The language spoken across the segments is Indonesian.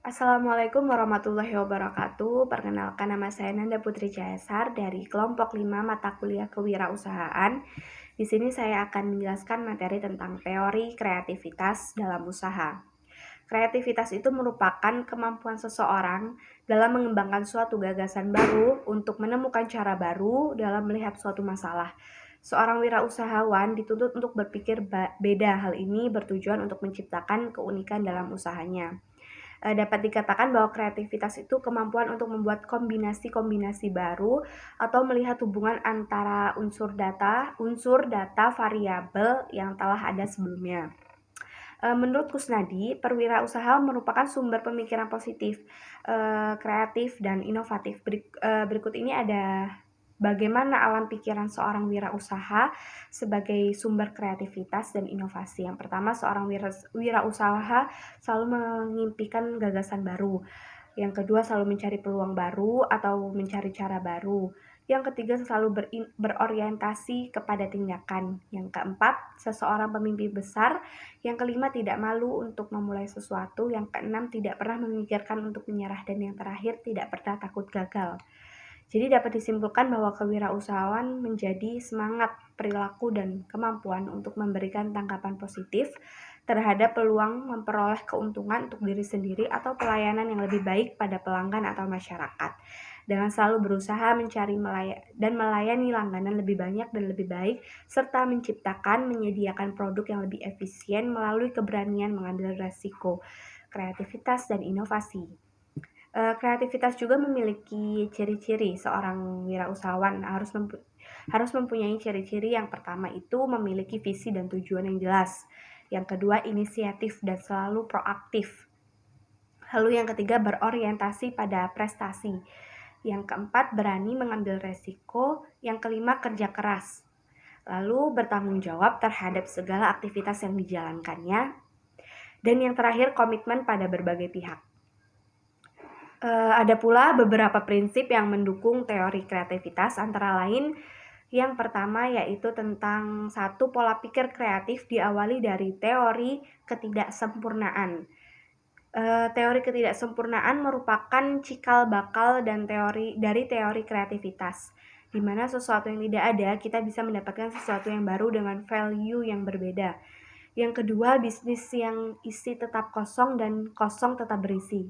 Assalamualaikum warahmatullahi wabarakatuh. Perkenalkan, nama saya Nanda Putri Cahayasar dari kelompok 5 mata kuliah kewirausahaan. Di sini saya akan menjelaskan materi tentang teori kreativitas dalam usaha. Kreativitas itu merupakan kemampuan seseorang dalam mengembangkan suatu gagasan baru untuk menemukan cara baru dalam melihat suatu masalah. Seorang wirausahawan dituntut untuk berpikir beda. Hal ini bertujuan untuk menciptakan keunikan dalam usahanya. Dapat dikatakan bahwa kreativitas itu kemampuan untuk membuat kombinasi-kombinasi baru atau melihat hubungan antara unsur data variabel yang telah ada sebelumnya. Menurut Kusnadi, perwirausahaan merupakan sumber pemikiran positif, kreatif, dan inovatif. Berikut ini ada bagaimana alam pikiran seorang wirausaha sebagai sumber kreativitas dan inovasi. Yang pertama, seorang wirausaha selalu mengimpikan gagasan baru. Yang kedua, selalu mencari peluang baru atau mencari cara baru. Yang ketiga, selalu berorientasi kepada tindakan. Yang keempat, seseorang pemimpin besar. Yang kelima, tidak malu untuk memulai sesuatu. Yang keenam, tidak pernah memikirkan untuk menyerah. Dan yang terakhir, tidak pernah takut gagal. Jadi dapat disimpulkan bahwa kewirausahaan menjadi semangat, perilaku, dan kemampuan untuk memberikan tanggapan positif terhadap peluang memperoleh keuntungan untuk diri sendiri atau pelayanan yang lebih baik pada pelanggan atau masyarakat. Dengan selalu berusaha mencari dan melayani langganan lebih banyak dan lebih baik, serta menyediakan produk yang lebih efisien melalui keberanian mengambil resiko, kreativitas, dan inovasi. Kreativitas juga memiliki ciri-ciri. Seorang wirausahawan harus mempunyai ciri-ciri. Yang pertama itu memiliki visi dan tujuan yang jelas. Yang kedua, inisiatif dan selalu proaktif. Lalu yang ketiga, berorientasi pada prestasi. Yang keempat, berani mengambil resiko. Yang kelima, kerja keras. Lalu bertanggung jawab terhadap segala aktivitas yang dijalankannya. Dan yang terakhir, komitmen pada berbagai pihak. Ada pula beberapa prinsip yang mendukung teori kreativitas, antara lain yang pertama yaitu tentang satu, pola pikir kreatif diawali dari teori ketidaksempurnaan. Teori ketidaksempurnaan merupakan cikal bakal dan dari teori kreativitas, di mana sesuatu yang tidak ada kita bisa mendapatkan sesuatu yang baru dengan value yang berbeda. Yang kedua, bisnis yang isi tetap kosong dan kosong tetap berisi.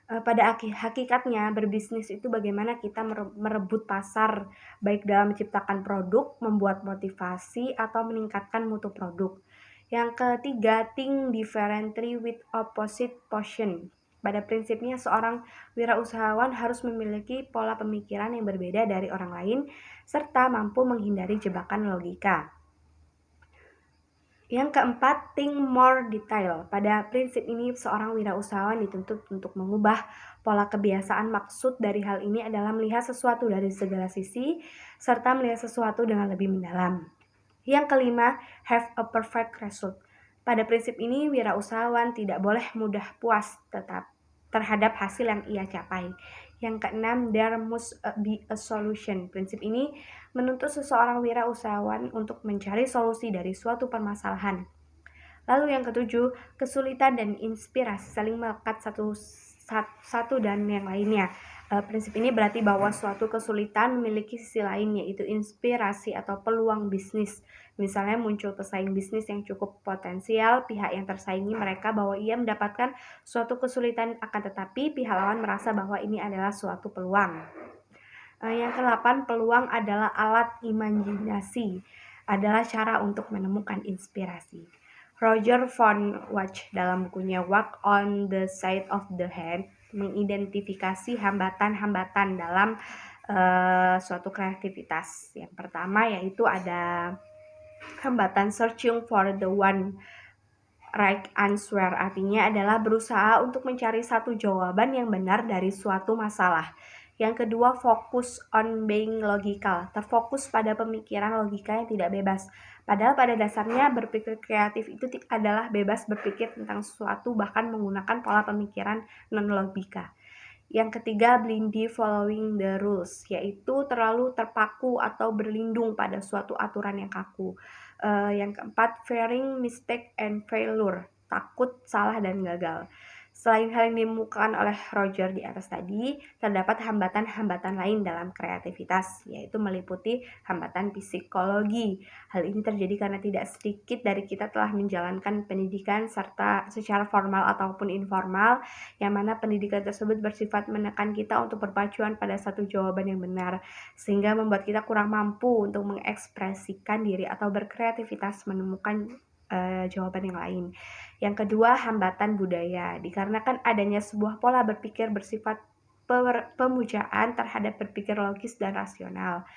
Pada hakikatnya, berbisnis itu bagaimana kita merebut pasar, baik dalam menciptakan produk, membuat motivasi, atau meningkatkan mutu produk. Yang ketiga, think differently with opposite position. Pada prinsipnya, seorang wirausahawan harus memiliki pola pemikiran yang berbeda dari orang lain, serta mampu menghindari jebakan logika. Yang keempat, think more detail. Pada prinsip ini, seorang wirausahawan dituntut untuk mengubah pola kebiasaan. Maksud dari hal ini adalah melihat sesuatu dari segala sisi, serta melihat sesuatu dengan lebih mendalam. Yang kelima, have a perfect result. Pada prinsip ini, wirausahawan tidak boleh mudah puas terhadap hasil yang ia capai. Yang keenam, there must be a solution. Prinsip ini menuntut seseorang wirausahawan untuk mencari solusi dari suatu permasalahan. Lalu yang ketujuh, kesulitan dan inspirasi saling melekat satu dan yang lainnya. Prinsip ini berarti bahwa suatu kesulitan memiliki sisi lain, yaitu inspirasi atau peluang bisnis. Misalnya muncul pesaing bisnis yang cukup potensial, pihak yang tersaingi mereka bahwa ia mendapatkan suatu kesulitan, akan tetapi pihak lawan merasa bahwa ini adalah suatu peluang. Yang ke-8, peluang adalah alat imajinasi, adalah cara untuk menemukan inspirasi. Roger von Wach dalam bukunya Walk on the Side of the Hand mengidentifikasi hambatan-hambatan dalam suatu kreativitas. Yang pertama yaitu ada hambatan searching for the one right answer, artinya adalah berusaha untuk mencari satu jawaban yang benar dari suatu masalah. Yang kedua, fokus on being logical, terfokus pada pemikiran logika yang tidak bebas. Padahal pada dasarnya berpikir kreatif itu adalah bebas berpikir tentang sesuatu, bahkan menggunakan pola pemikiran non-logika. Yang ketiga, blindly following the rules, yaitu terlalu terpaku atau berlindung pada suatu aturan yang kaku. Yang keempat, fearing mistake and failure, takut salah dan gagal. Selain hal yang dikemukakan oleh Roger di atas tadi, terdapat hambatan-hambatan lain dalam kreativitas, yaitu meliputi hambatan psikologi. Hal ini terjadi karena tidak sedikit dari kita telah menjalankan pendidikan serta secara formal ataupun informal, yang mana pendidikan tersebut bersifat menekan kita untuk berpacuan pada satu jawaban yang benar, sehingga membuat kita kurang mampu untuk mengekspresikan diri atau berkreativitas menemukan jawaban yang lain. Yang kedua, hambatan budaya. Dikarenakan adanya sebuah pola berpikir bersifat pemujaan terhadap berpikir logis dan rasional.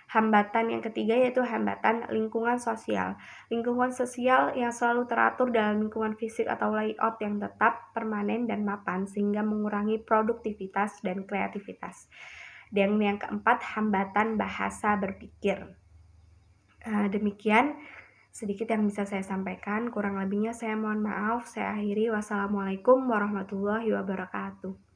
Hambatan yang ketiga yaitu hambatan lingkungan sosial. Lingkungan sosial yang selalu teratur dalam lingkungan fisik atau layout yang tetap, permanen, dan mapan sehingga mengurangi produktivitas dan kreativitas. Dan yang keempat, hambatan bahasa berpikir. Demikian sedikit yang bisa saya sampaikan, kurang lebihnya saya mohon maaf. Saya akhiri. Wassalamualaikum warahmatullahi wabarakatuh.